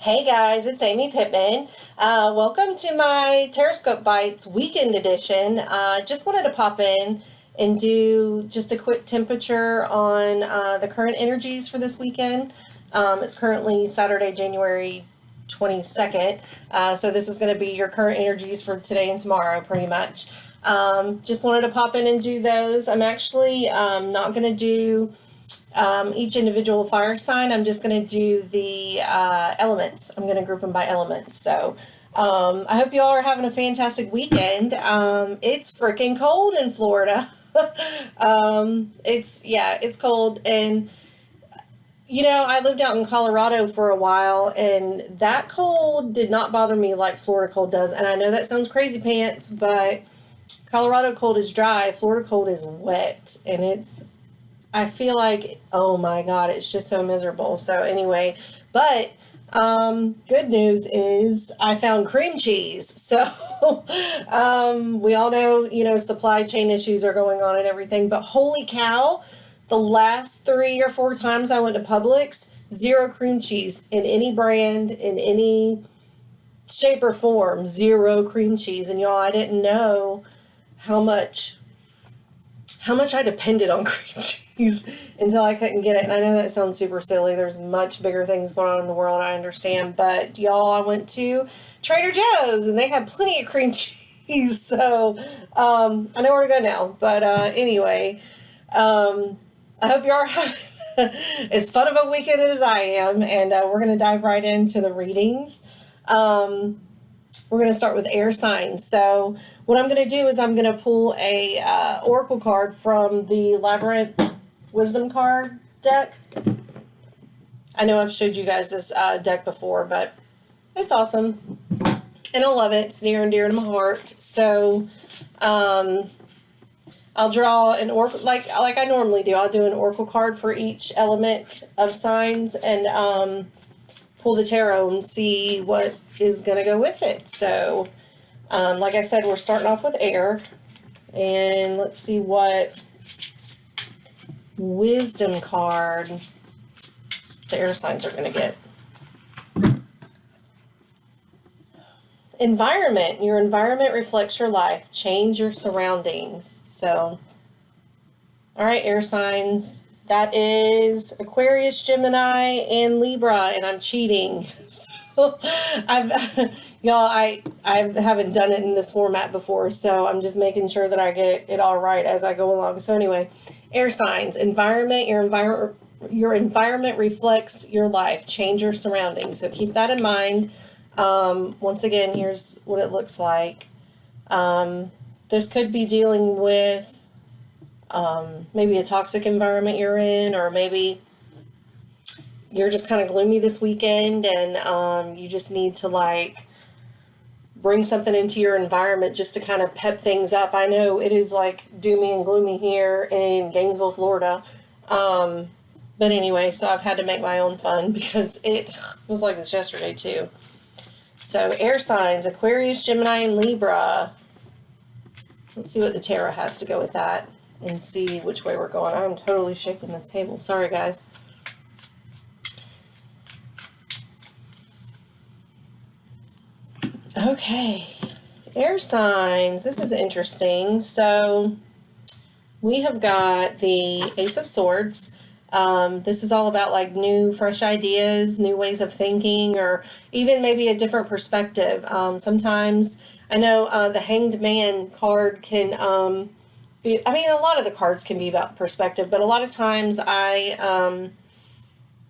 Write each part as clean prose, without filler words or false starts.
Hey guys, it's Amy Pittman. Welcome to my Tarotscope Bites weekend edition. Just wanted to pop in and do just a quick temperature on the current energies for this weekend. It's currently Saturday, January 22nd. So this is going to be your current energies for today and tomorrow, pretty much. Just wanted to pop in and do those. I'm actually not going to do each individual fire sign. I'm just going to do the elements. I'm going to group them by elements. So I hope you all are having a fantastic weekend. It's freaking cold in Florida. It's cold. And, you know, I lived out in Colorado for a while, and that cold did not bother me like Florida cold does. And I know that sounds crazy pants, but Colorado cold is dry. Florida cold is wet, and I feel like, oh my God, it's just so miserable. So anyway, but good news is I found cream cheese. So we all know, supply chain issues are going on and everything, but holy cow, the last 3 or 4 times I went to Publix, 0 cream cheese in any brand, in any shape or form, 0 cream cheese. And y'all, I didn't know how much I depended on cream cheese until I couldn't get it. And I know that sounds super silly. There's much bigger things going on in the world, I understand. But y'all, I went to Trader Joe's and they had plenty of cream cheese. So I know where to go now. But anyway, I hope you are having as fun of a weekend as I am. And we're going to dive right into the readings. We're going to start with air signs. So what I'm going to do is I'm going to pull a oracle card from the Labyrinth Wisdom card deck. I know I've showed you guys this deck before, but it's awesome. And I love it. It's near and dear to my heart. So I'll draw an oracle, like I normally do. I'll do an oracle card for each element of signs and pull the tarot and see what is going to go with it. So, like I said, we're starting off with air. And let's see what wisdom card the air signs are going to get. Environment. Your environment reflects your life. Change your surroundings. So, all right, air signs. That is Aquarius, Gemini, and Libra, and I'm cheating. So I haven't done it in this format before, so I'm just making sure that I get it all right as I go along. So anyway, air signs, environment, your environment reflects your life. Change your surroundings. So keep that in mind. Once again, here's what it looks like. This could be dealing with maybe a toxic environment you're in, or maybe you're just kind of gloomy this weekend and you just need to bring something into your environment just to kind of pep things up. I know it is doomy and gloomy here in Gainesville, Florida. But anyway, so I've had to make my own fun because it was like this yesterday too. So air signs, Aquarius, Gemini, and Libra. Let's see what the tarot has to go with that and see which way we're going. I'm totally shaking this table. Sorry, guys. Okay. Air signs. This is interesting. So we have got the Ace of Swords. This is all about new, fresh ideas, new ways of thinking, or even maybe a different perspective. Sometimes I know the Hanged Man card can a lot of the cards can be about perspective, but a lot of times I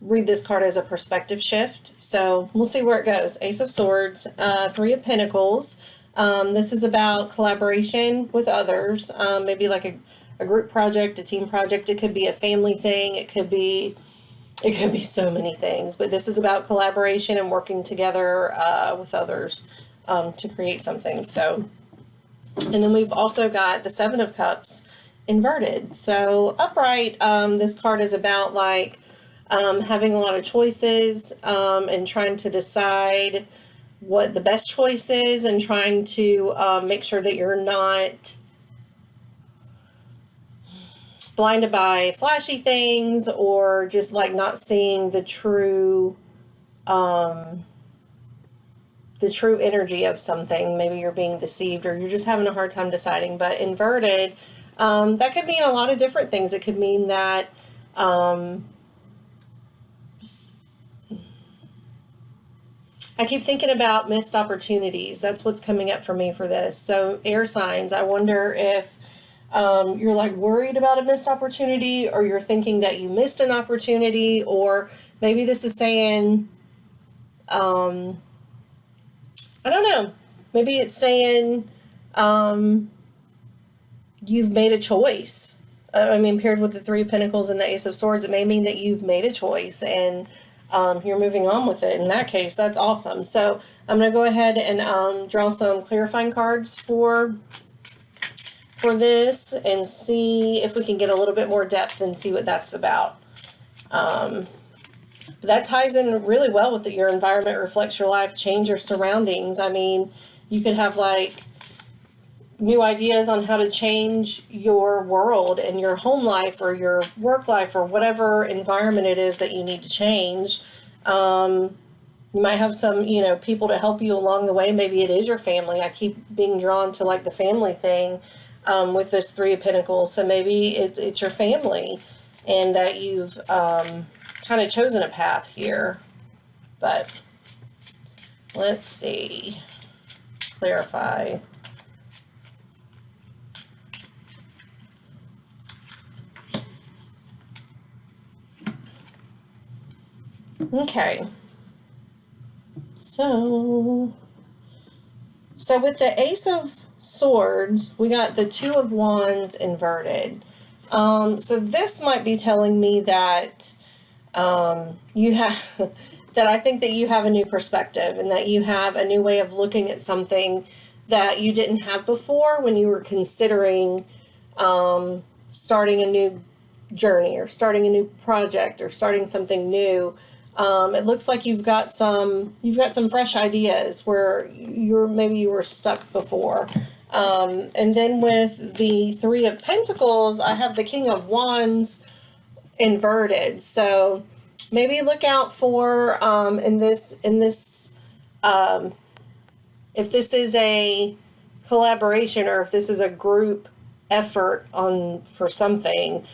read this card as a perspective shift. So we'll see where it goes. Ace of Swords, 3 of Pentacles. This is about collaboration with others, maybe like a group project, a team project. It could be a family thing. It could be so many things, but this is about collaboration and working together with others to create something. So, and then we've also got the 7 of Cups inverted. So upright, this card is about having a lot of choices and trying to decide what the best choice is and trying to make sure that you're not blinded by flashy things or just not seeing the true the true energy of something. Maybe you're being deceived or you're just having a hard time deciding. But inverted, that could mean a lot of different things. It could mean that I keep thinking about missed opportunities. That's what's coming up for me for this. So air signs, I wonder if you're like worried about a missed opportunity, or you're thinking that you missed an opportunity, or maybe this is saying, I don't know, maybe it's saying you've made a choice. Paired with the Three of Pentacles and the Ace of Swords, it may mean that you've made a choice and you're moving on with it. In that case, that's awesome. So I'm going to go ahead and draw some clarifying cards for this and see if we can get a little bit more depth and see what that's about. That ties in really well with your environment reflects your life, change your surroundings. I mean, you could have like new ideas on how to change your world and your home life or your work life or whatever environment it is that you need to change. You might have some, people to help you along the way. Maybe it is your family. I keep being drawn to like the family thing with this Three of Pentacles. So maybe it's your family and that you've kind of chosen a path here. But let's see. Clarify. Okay, so with the Ace of Swords, we got the Two of Wands inverted. So this might be telling me that you have, that I think that you have a new perspective and that you have a new way of looking at something that you didn't have before when you were considering starting a new journey or starting a new project or starting something new. It looks like you've got some fresh ideas where you were stuck before. And then with the Three of Pentacles, I have the King of Wands inverted. So maybe look out for if this is a collaboration or if this is a group effort for something.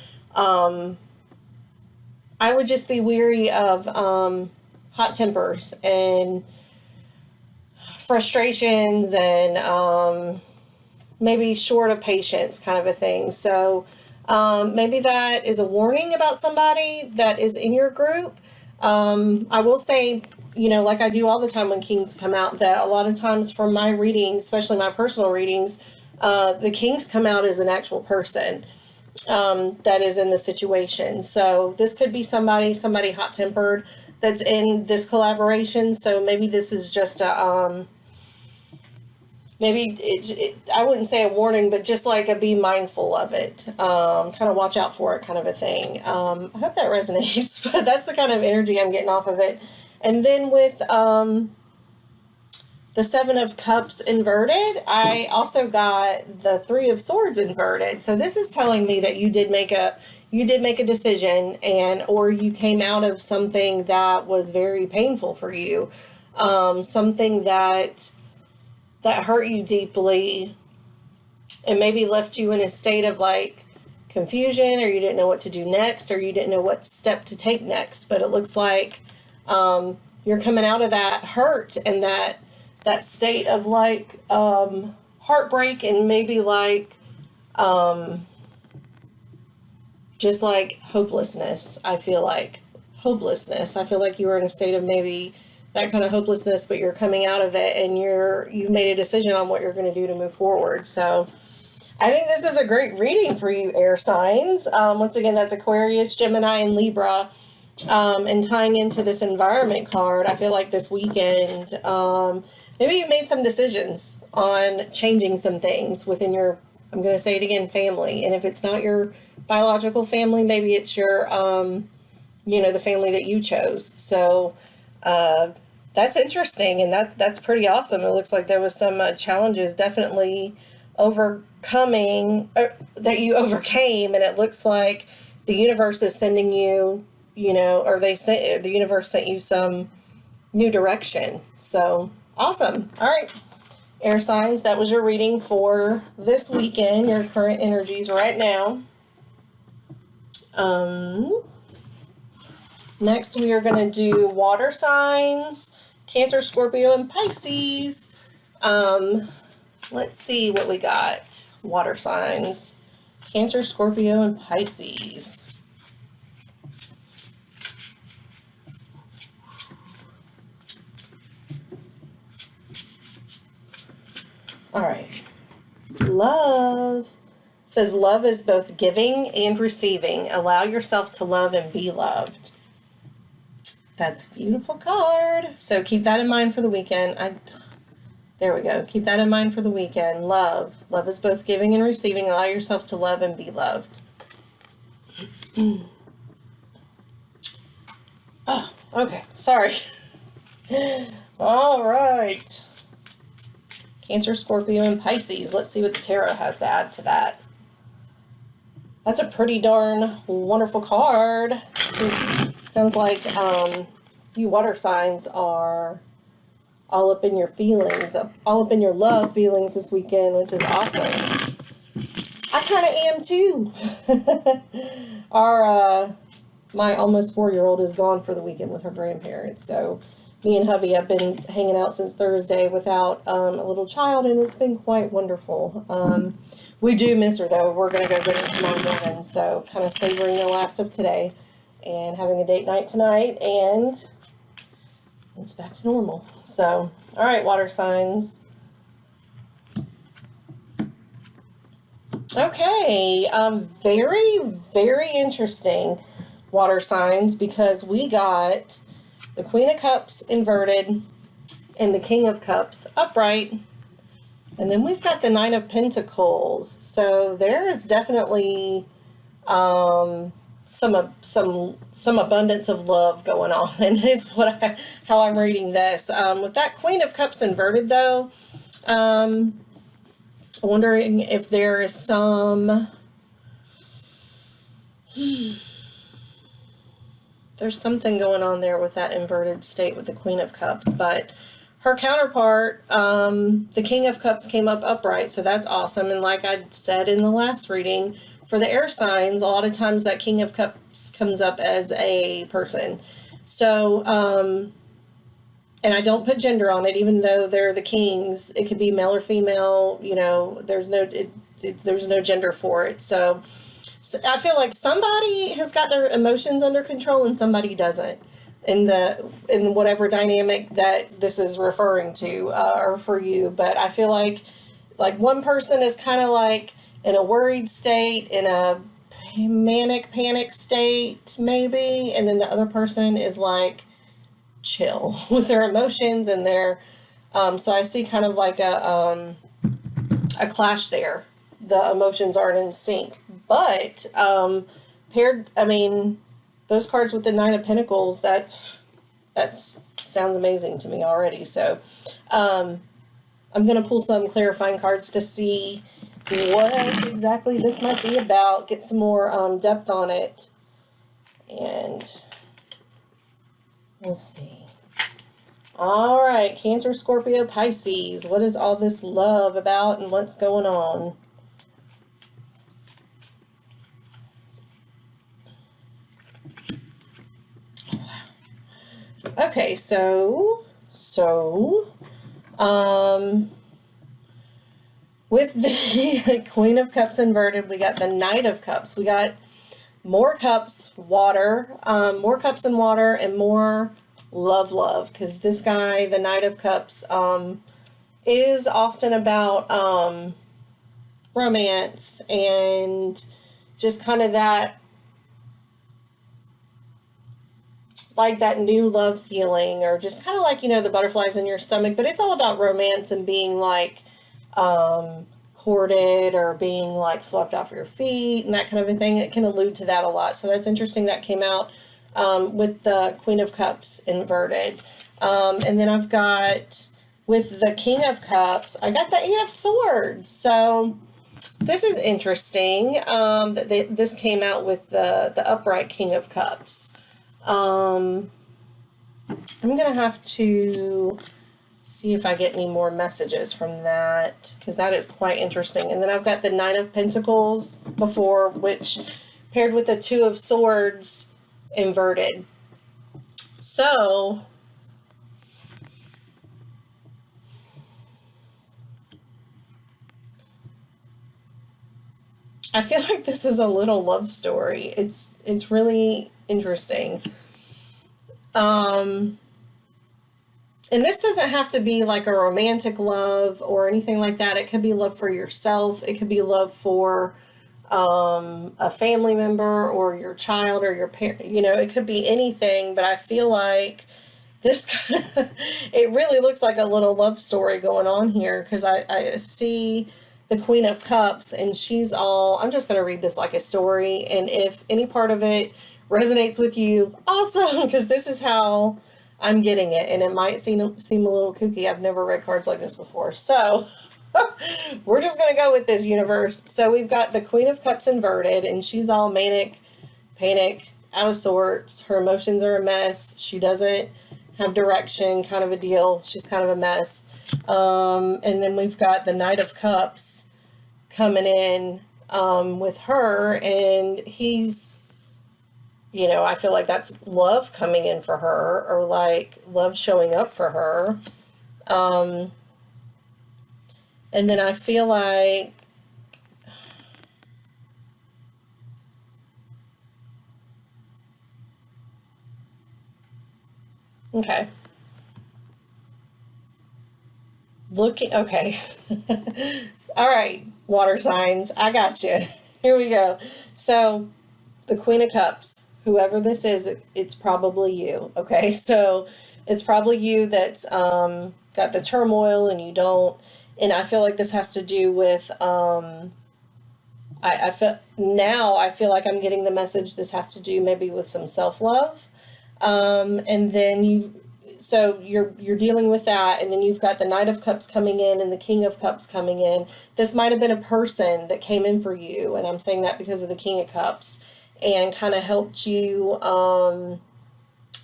I would just be weary of hot tempers and frustrations and maybe short of patience kind of a thing. So maybe that is a warning about somebody that is in your group. I will say, like I do all the time when Kings come out, that a lot of times from my readings, especially my personal readings, the Kings come out as an actual person that is in the situation. So this could be somebody hot-tempered that's in this collaboration. So maybe this is just a, I wouldn't say a warning, but just like a be mindful of it, kind of watch out for it kind of a thing. I hope that resonates, but that's the kind of energy I'm getting off of it. And then with the Seven of Cups inverted, I also got the Three of Swords inverted. So this is telling me that you did make a decision, or you came out of something that was very painful for you, something that hurt you deeply, and maybe left you in a state of like confusion, or you didn't know what to do next, or you didn't know what step to take next. But it looks like you're coming out of that hurt and that state of like heartbreak and maybe like just like hopelessness. I feel like you were in a state of maybe that kind of hopelessness, but you're coming out of it and you've made a decision on what you're going to do to move forward. So I think this is a great reading for you, air signs. Once again, that's Aquarius, Gemini, and Libra. And tying into this environment card, I feel like this weekend, maybe you made some decisions on changing some things within your, I'm going to say it again, family. And if it's not your biological family, maybe it's your, the family that you chose. So that's interesting, and that's pretty awesome. It looks like there was some challenges definitely overcoming, that you overcame, and it looks like the universe is sending you, or the universe sent you some new direction. So Awesome. All right. Air signs, that was your reading for this weekend, your current energies right now. Next, we are going to do water signs, Cancer, Scorpio, and Pisces. Let's see what we got. Water signs, Cancer, Scorpio, and Pisces. All right. Love. It says love is both giving and receiving. Allow yourself to love and be loved. That's a beautiful card. So keep that in mind for the weekend. There we go. Keep that in mind for the weekend. Love. Love is both giving and receiving. Allow yourself to love and be loved. Oh, okay. Sorry. All right. Cancer, Scorpio, and Pisces. Let's see what the tarot has to add to that. That's a pretty darn wonderful card. Sounds like you water signs are all up in your feelings, all up in your love feelings this weekend, which is awesome. I kind of am too. My almost 4-year-old is gone for the weekend with her grandparents, so me and hubby have been hanging out since Thursday without a little child, and it's been quite wonderful. We do miss her, though. We're going to go get her tomorrow morning, so kind of savoring the last of today and having a date night tonight, and it's back to normal. So, all right, water signs. Okay, very, very interesting water signs, because we got the Queen of Cups inverted and the King of Cups upright. And then we've got the Nine of Pentacles. So there is definitely some abundance of love going on, and is how I'm reading this. With that Queen of Cups inverted, though, I'm wondering if there is some... There's something going on there with that inverted state with the Queen of Cups, but her counterpart, the King of Cups, came up upright, so that's awesome. And like I said in the last reading, for the air signs, a lot of times that King of Cups comes up as a person. So, and I don't put gender on it, even though they're the kings. It could be male or female, you know, there's no gender for it. So I feel like somebody has got their emotions under control and somebody doesn't, in whatever dynamic that this is referring to, or for you. But I feel like one person is kind of like in a worried state, in a panic state maybe, and then the other person is like chill with their emotions and their so I see kind of like a clash there. The emotions aren't in sync. But paired, I mean, those cards with the Nine of Pentacles, that sounds amazing to me already. So I'm going to pull some clarifying cards to see what exactly this might be about, get some more depth on it, and we'll see. All right, Cancer, Scorpio, Pisces. What is all this love about, and what's going on? Okay, so with the Queen of Cups inverted, we got the Knight of Cups. We got more cups, water, more cups and water, and more love, because this guy, the Knight of Cups, is often about romance and just kind of that, like that new love feeling, or just kind of like, you know, the butterflies in your stomach, but it's all about romance and being like courted, or being like swept off your feet and that kind of a thing. It can allude to that a lot. So that's interesting that came out with the Queen of Cups inverted. And then I've got, with the King of Cups, I got the Eight of Swords. So this is interesting that this came out with the upright King of Cups. I'm going to have to see see if I get any more messages from that, because that is quite interesting. And then I've got the Nine of Pentacles before, which paired with the Two of Swords inverted. So I feel like this is a little love story. It's really interesting. And this doesn't have to be like a romantic love or anything like that. It could be love for yourself. It could be love for a family member or your child or your parent. You know, it could be anything, but I feel like this kind of, it really looks like a little love story going on here, because I see the Queen of Cups, and she's all, I'm just going to read this like a story, and if any part of it resonates with you, awesome, because this is how I'm getting it, and it might seem a little kooky. I've never read cards like this before, so we're just going to go with this, universe. So we've got the Queen of Cups inverted, and she's all manic, panic, out of sorts. Her emotions are a mess. She doesn't have direction, kind of a deal. She's kind of a mess. And then we've got the Knight of Cups coming in with her, and he's, you know, I feel like that's love coming in for her, or like love showing up for her. And then I feel like okay. Okay. All right, water signs. I got you. Here we go. So the Queen of Cups, whoever this is, it's probably you. Okay. So it's probably you that's, got the turmoil, and you don't, and I feel like this has to do with, I feel like I'm getting the message this has to do maybe with some self-love. And then so you're dealing with that, and then you've got the Knight of Cups coming in and the King of Cups coming in. This might have been a person that came in for you, and I'm saying that because of the King of Cups, and kind of helped you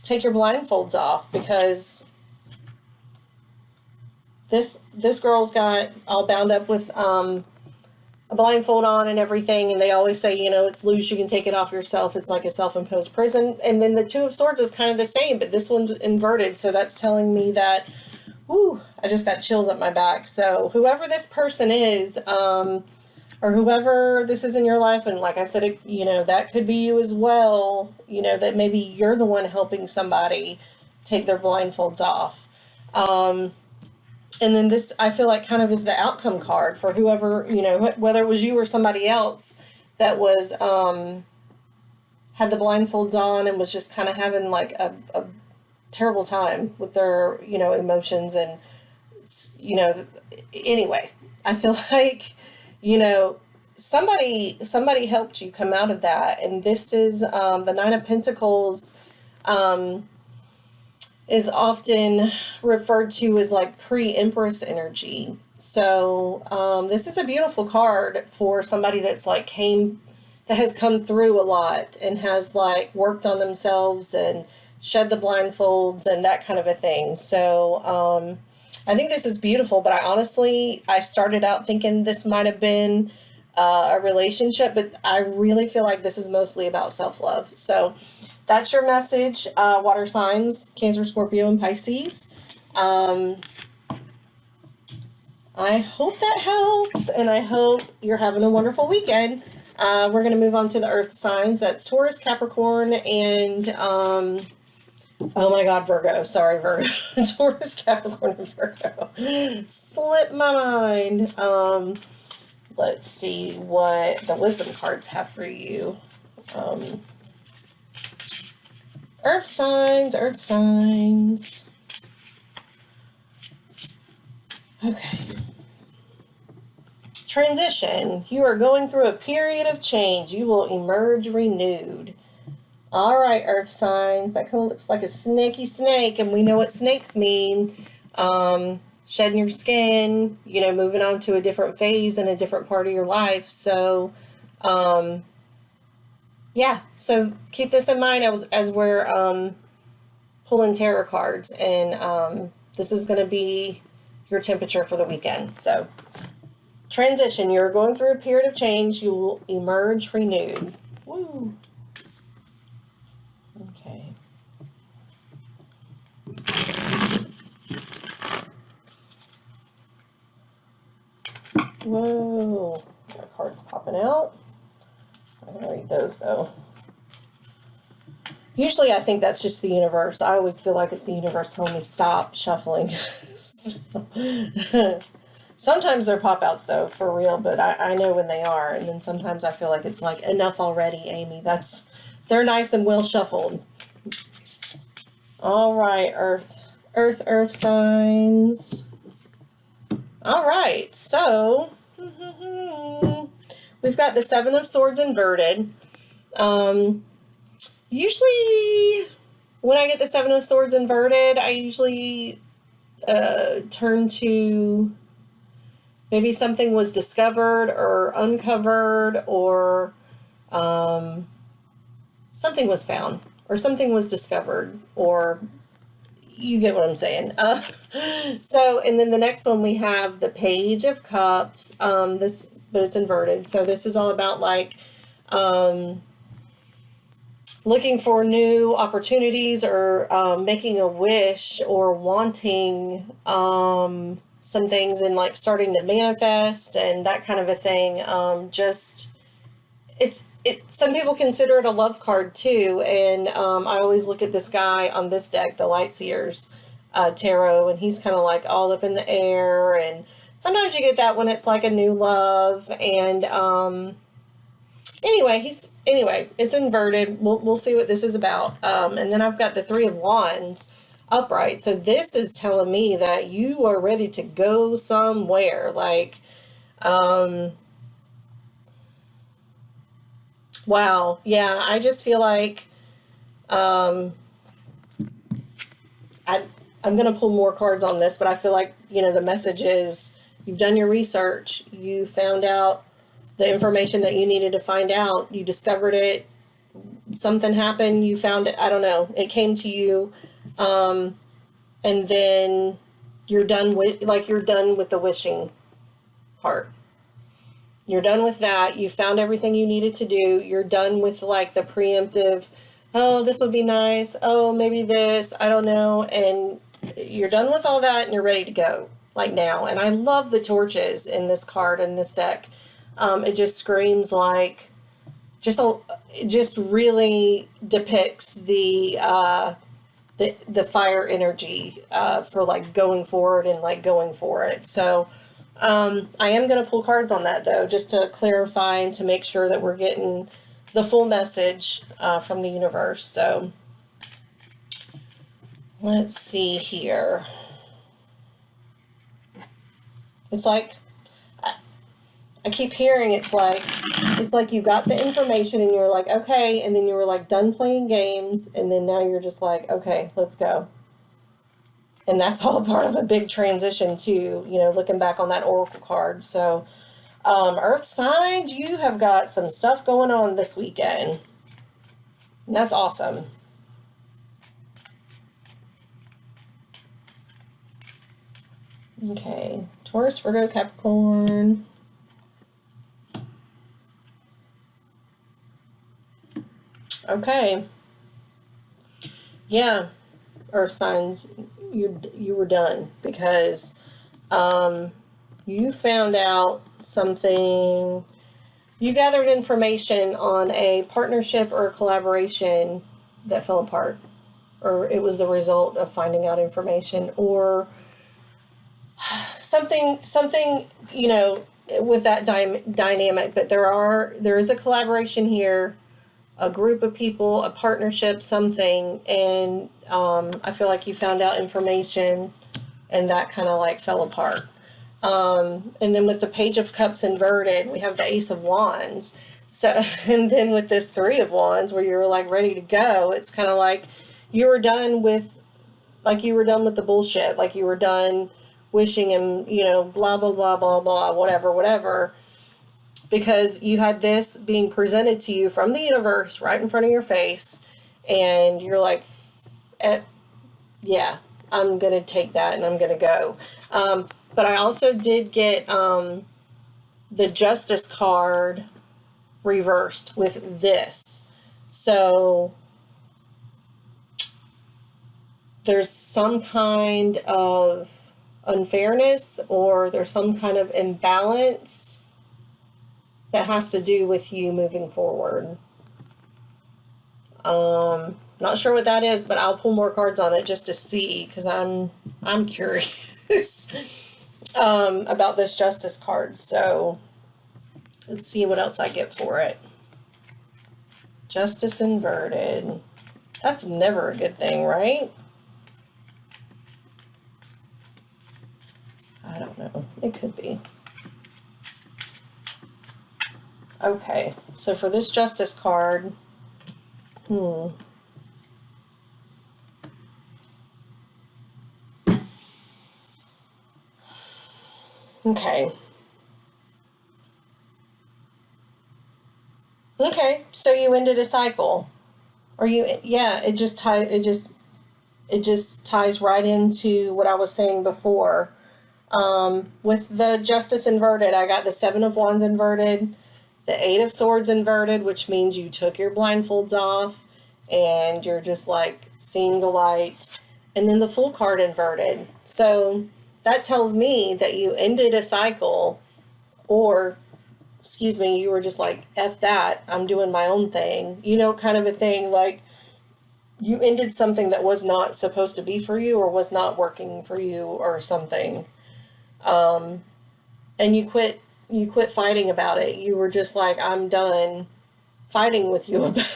take your blindfolds off, because this girl's got all bound up with a blindfold on and everything, and they always say, you know, it's loose, you can take it off yourself, it's like a self-imposed prison. And then the Two of Swords is kind of the same, but this one's inverted, so that's telling me that, whoo, I just got chills up my back. So whoever this person is, or whoever this is in your life, and like I said, you know, that could be you as well, you know, that maybe you're the one helping somebody take their blindfolds off. And then this, I feel like, kind of is the outcome card for whoever, you know, whether it was you or somebody else that was, had the blindfolds on and was just kind of having like a terrible time with their, you know, emotions. And, you know, anyway, I feel like, you know, somebody helped you come out of that. And this is, the Nine of Pentacles, is often referred to as like pre-Empress energy. So this is a beautiful card for somebody that's like that has come through a lot and has like worked on themselves and shed the blindfolds and that kind of a thing. So I think this is beautiful, but I started out thinking this might have been a relationship, but I really feel like this is mostly about self-love. So that's your message, water signs, Cancer, Scorpio, and Pisces. I hope that helps, and I hope you're having a wonderful weekend. We're going to move on to the earth signs. That's Taurus, Capricorn, and, oh my God, Virgo. Sorry, Virgo. Taurus, Capricorn, and Virgo. Slipped my mind. Let's see what the wisdom cards have for you. Earth signs, earth signs. Okay. Transition. You are going through a period of change. You will emerge renewed. All right, earth signs. That kind of looks like a snaky snake, and we know what snakes mean. Shedding your skin, you know, moving on to a different phase in a different part of your life. So, yeah, so keep this in mind as we're pulling tarot cards, and this is going to be your temperature for the weekend. So, transition. You're going through a period of change. You will emerge renewed. Woo. Okay. Whoa. Got cards popping out. I'm going to read those, though. Usually I think that's just the universe. I always feel like it's the universe telling me stop shuffling. Sometimes they're pop-outs, though, for real, but I know when they are. And then sometimes I feel like it's like, enough already, Aimee. They're nice and well shuffled. All right, Earth signs. All right, so we've got the Seven of Swords inverted. Usually when I get the Seven of Swords inverted, I usually turn to maybe something was discovered or uncovered, or something was found or something was discovered, or you get what I'm saying. So, and then the next one we have the Page of Cups, but it's inverted. So this is all about like, looking for new opportunities, or making a wish, or wanting some things, and like starting to manifest and that kind of a thing. Some people consider it a love card too, and I always look at this guy on this deck, the Lightseers Tarot, and he's kind of like all up in the air, and sometimes you get that when it's like a new love, and anyway, it's inverted. We'll see what this is about. And then I've got the Three of Wands upright. So this is telling me that you are ready to go somewhere. Like, wow. Yeah, I just feel like, I'm going to pull more cards on this, but I feel like, the message is you've done your research. You found out the information that you needed to find out. You discovered it. Something happened. You found it. I don't know. It came to you. And then you're done with the wishing part. You're done with that. You found everything you needed to do. You're done with like the preemptive, oh, this would be nice. Oh, maybe this, I don't know. And you're done with all that and you're ready to go like now. And I love the torches in this card, in this deck. It just screams like, it just really depicts the fire energy, for like going forward and like going for it. So, I am going to pull cards on that though, just to clarify and to make sure that we're getting the full message, from the universe. So let's see here. It's like, I keep hearing it's like you got the information and you're like, okay, and then you were like done playing games, and then now you're just like, okay, let's go. And that's all part of a big transition too, looking back on that oracle card. So, Earth signs, you have got some stuff going on this weekend. And that's awesome. Okay, Taurus, Virgo, Capricorn. Okay. Yeah, Earth signs, you were done because you found out something. You gathered information on a partnership or a collaboration that fell apart, or it was the result of finding out information, or something with that dynamic. But there is a collaboration here, a group of people, a partnership, something, and I feel like you found out information and that kind of like fell apart. And then with the Page of Cups inverted, we have the Ace of Wands. So, and then with this Three of Wands where you're like ready to go, it's kind of like you were done with the bullshit, like you were done wishing and, blah, blah, blah, blah, blah, whatever. Because you had this being presented to you from the universe right in front of your face, and you're like, yeah, I'm going to take that and I'm going to go. But I also did get the Justice card reversed with this. So there's some kind of unfairness, or there's some kind of imbalance that has to do with you moving forward. Not sure what that is, but I'll pull more cards on it just to see, because I'm curious about this Justice card. So let's see what else I get for it. Justice inverted. That's never a good thing, right? I don't know. It could be. Okay, so for this Justice card, okay. Okay, so you ended a cycle. Or it just ties right into what I was saying before. With the Justice inverted, I got the Seven of Wands inverted, the Eight of Swords inverted, which means you took your blindfolds off and you're just like seeing the light, and then the Fool card inverted. So that tells me that you ended a cycle, or excuse me, you were just like, F that, I'm doing my own thing, kind of a thing. Like, you ended something that was not supposed to be for you, or was not working for you, or something. And you quit fighting about it. You were just like, I'm done fighting with you about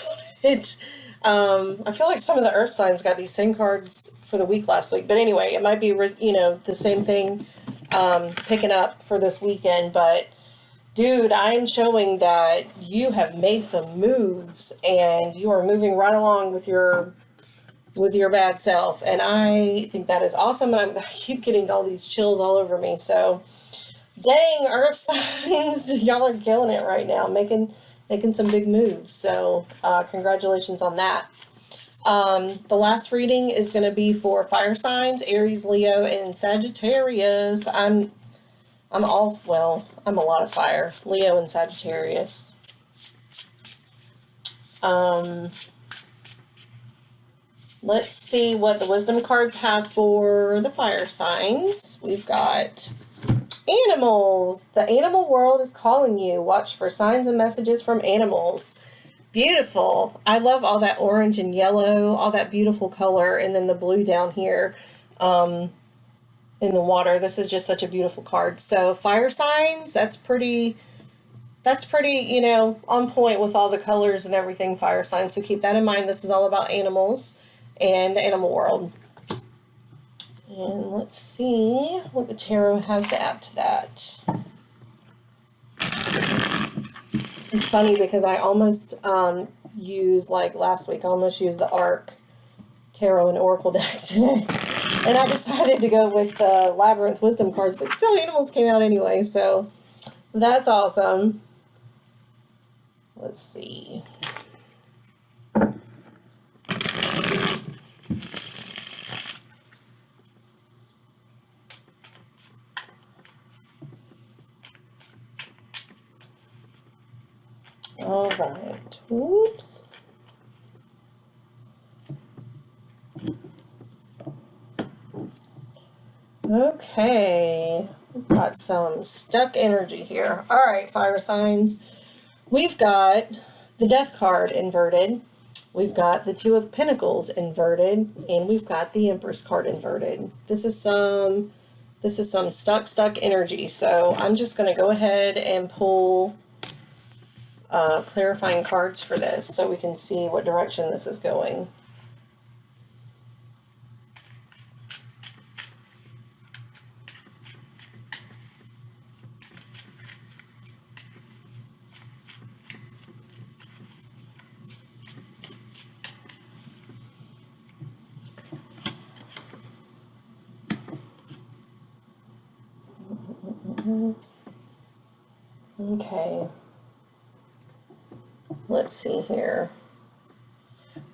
it. I feel like some of the earth signs got these same cards for the week last week, but anyway, it might be, the same thing, picking up for this weekend. But dude, I'm showing that you have made some moves, and you are moving right along with your bad self, and I think that is awesome. And I keep getting all these chills all over me. So, dang, earth signs, y'all are killing it right now, making some big moves. So, congratulations on that. The last reading is going to be for fire signs: Aries, Leo, and Sagittarius. I'm a lot of fire. Leo and Sagittarius. Let's see what the wisdom cards have for the fire signs. We've got animals. The animal world is calling you. Watch for signs and messages from animals. Beautiful. I love all that orange and yellow, all that beautiful color, and then the blue down here. In the water. This is just such a beautiful card. So fire signs, that's pretty, on point with all the colors and everything, fire signs. So keep that in mind. This is all about animals and the animal world. And let's see what the tarot has to add to that. It's funny because I almost used, like last week, I almost used the Arc Tarot and Oracle deck today. And I decided to go with the Labyrinth Wisdom cards, but still animals came out anyway, so that's awesome. Let's see. All right. Whoops. Okay, we've got some stuck energy here. All right, fire signs. We've got the Death card inverted. We've got the Two of Pentacles inverted, and we've got the Empress card inverted. This is some stuck energy. So I'm just going to go ahead and pull clarifying cards for this so we can see what direction this is going. Okay. Let's see here.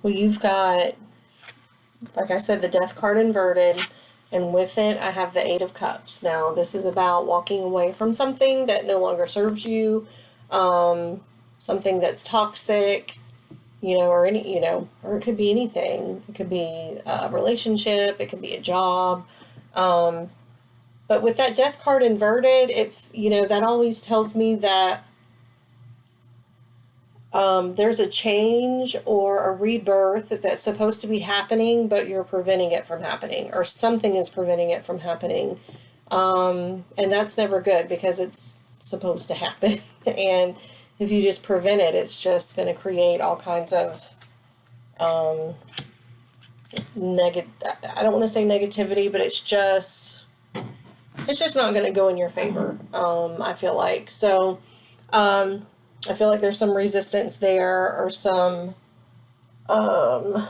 Well, you've got, like I said, the Death card inverted. And with it, I have the Eight of Cups. Now, this is about walking away from something that no longer serves you, something that's toxic, or or it could be anything. It could be a relationship, it could be a job. But with that Death card inverted, that always tells me that there's a change or a rebirth that's supposed to be happening, but you're preventing it from happening, or something is preventing it from happening. And that's never good because it's supposed to happen. And if you just prevent it, it's just going to create all kinds of I don't want to say negativity, but it's just not going to go in your favor. I feel like. So, I feel like there's some resistance there, or some, I'm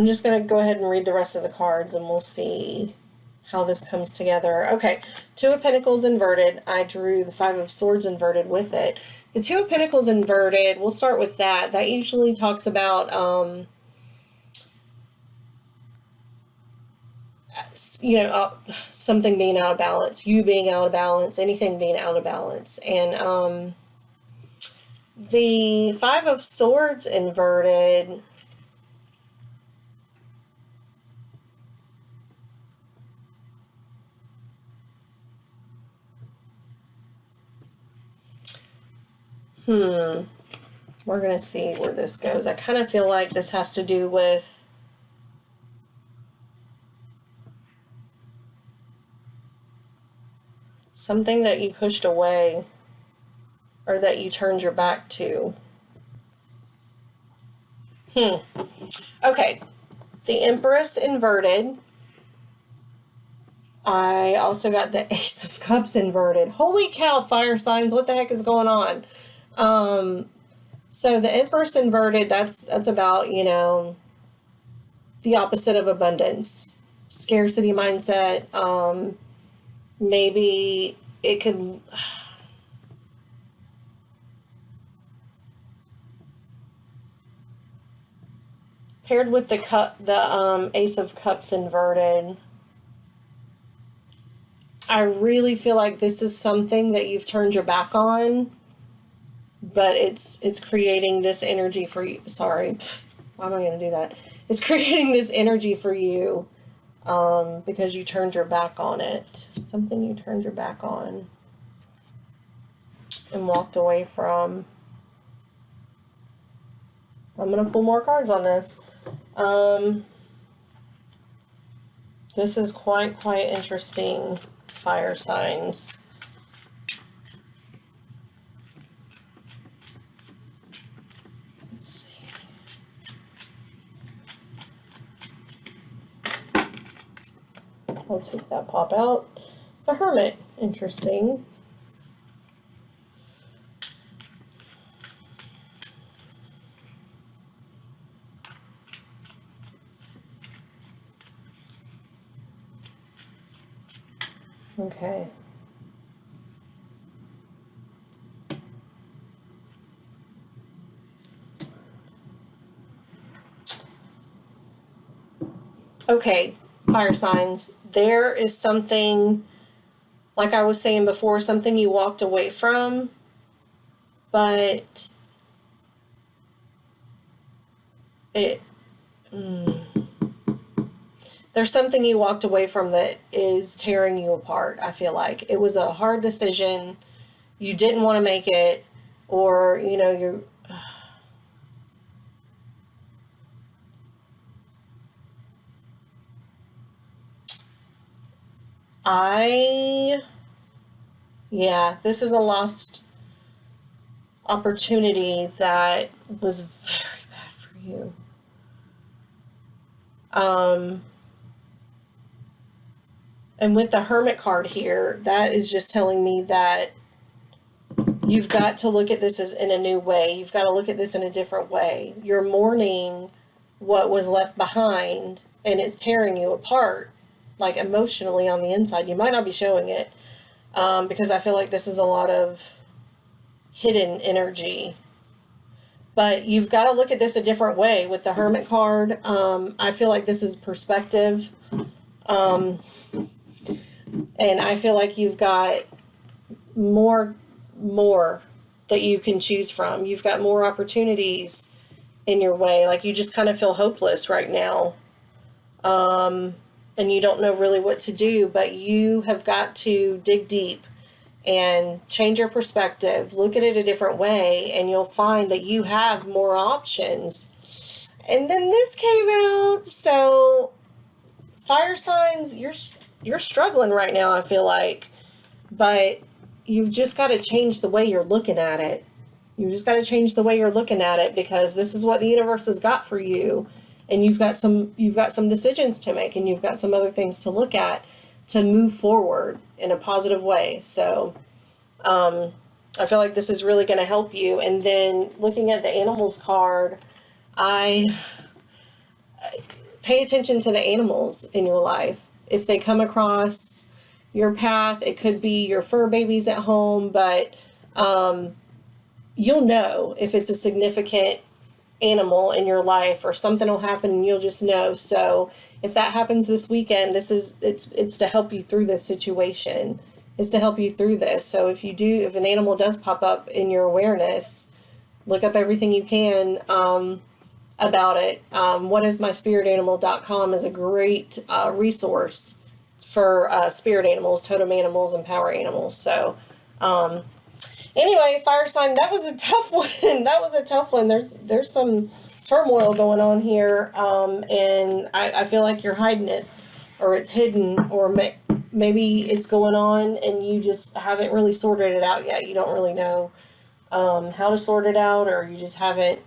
just going to go ahead and read the rest of the cards and we'll see how this comes together. Okay, Two of Pentacles inverted. I drew the Five of Swords inverted with it. The Two of Pentacles inverted, we'll start with that. That usually talks about, something being out of balance, you being out of balance, anything being out of balance. And the Five of Swords inverted, we're going to see where this goes. I kind of feel like this has to do with something that you pushed away or that you turned your back to. Okay. The Empress inverted. I also got the Ace of Cups inverted. Holy cow, fire signs. What the heck is going on? So the Empress inverted, that's about, the opposite of abundance. Scarcity mindset. Maybe it could, paired with the Ace of Cups inverted, I really feel like this is something that you've turned your back on, but it's creating this energy for you. Sorry, why am I going to do that? It's creating this energy for you. Because you turned your back on it. Something you turned your back on and walked away from. I'm going to pull more cards on this. This is quite interesting, fire signs. I'll take that pop out. The Hermit. Interesting. Okay. Okay, fire signs. There is something, like I was saying before, something you walked away from, but there's something you walked away from that is tearing you apart. I feel like it was a hard decision. You didn't want to make it, or, you're, this is a lost opportunity that was very bad for you. And with the Hermit card here, that is just telling me that you've got to look at this as in a new way. You've got to look at this in a different way. You're mourning what was left behind, and it's tearing you apart, like emotionally on the inside. You might not be showing it, because I feel like this is a lot of hidden energy. But you've got to look at this a different way with the Hermit card. I feel like this is perspective. And I feel like you've got more that you can choose from. You've got more opportunities in your way. Like, you just kind of feel hopeless right now. And you don't know really what to do, but you have got to dig deep and change your perspective, look at it a different way, and you'll find that you have more options. And then this came out. So fire signs, you're struggling right now, I feel like, but you've just got to change the way you're looking at it. You just got to change the way you're looking at it, because this is what the universe has got for you. And you've got some decisions to make, and you've got some other things to look at to move forward in a positive way. So I feel like this is really going to help you. And then looking at the animals card, I pay attention to the animals in your life. If they come across your path, it could be your fur babies at home, but you'll know if it's a significant animal in your life, or something will happen and you'll just know. So if that happens this weekend, it's to help you through this situation. It's to help you through this. So if an animal does pop up in your awareness, look up everything you can about it. Whatismyspiritanimal.com is a great resource for spirit animals, totem animals, and power animals. So anyway, fire sign, that was a tough one. That was a tough one. There's some turmoil going on here, and I feel like you're hiding it, or it's hidden, or maybe it's going on and you just haven't really sorted it out yet. You don't really know how to sort it out, or you just haven't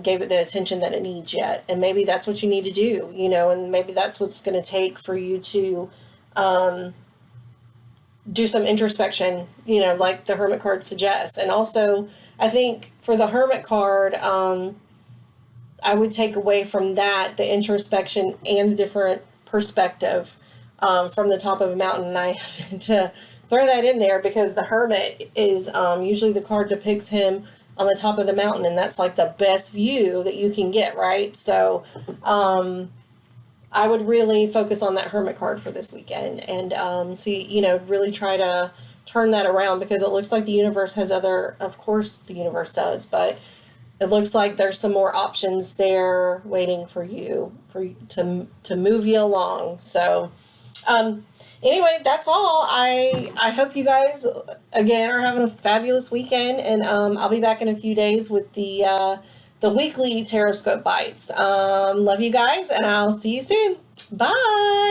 gave it the attention that it needs yet. And maybe that's what you need to do, and maybe that's what's going to take for you to do some introspection, like the Hermit card suggests. And also, I think for the Hermit card, I would take away from that the introspection and the different perspective from the top of a mountain. And I had to throw that in there because the Hermit is usually the card depicts him on the top of the mountain, and that's like the best view that you can get, right? So I would really focus on that Hermit card for this weekend, and see, really try to turn that around, because it looks like the universe has of course the universe does, but it looks like there's some more options there waiting for you to move you along. So anyway, that's all. I hope you guys again are having a fabulous weekend, and I'll be back in a few days with the weekly Tarotscope bites. Love you guys, and I'll see you soon. Bye.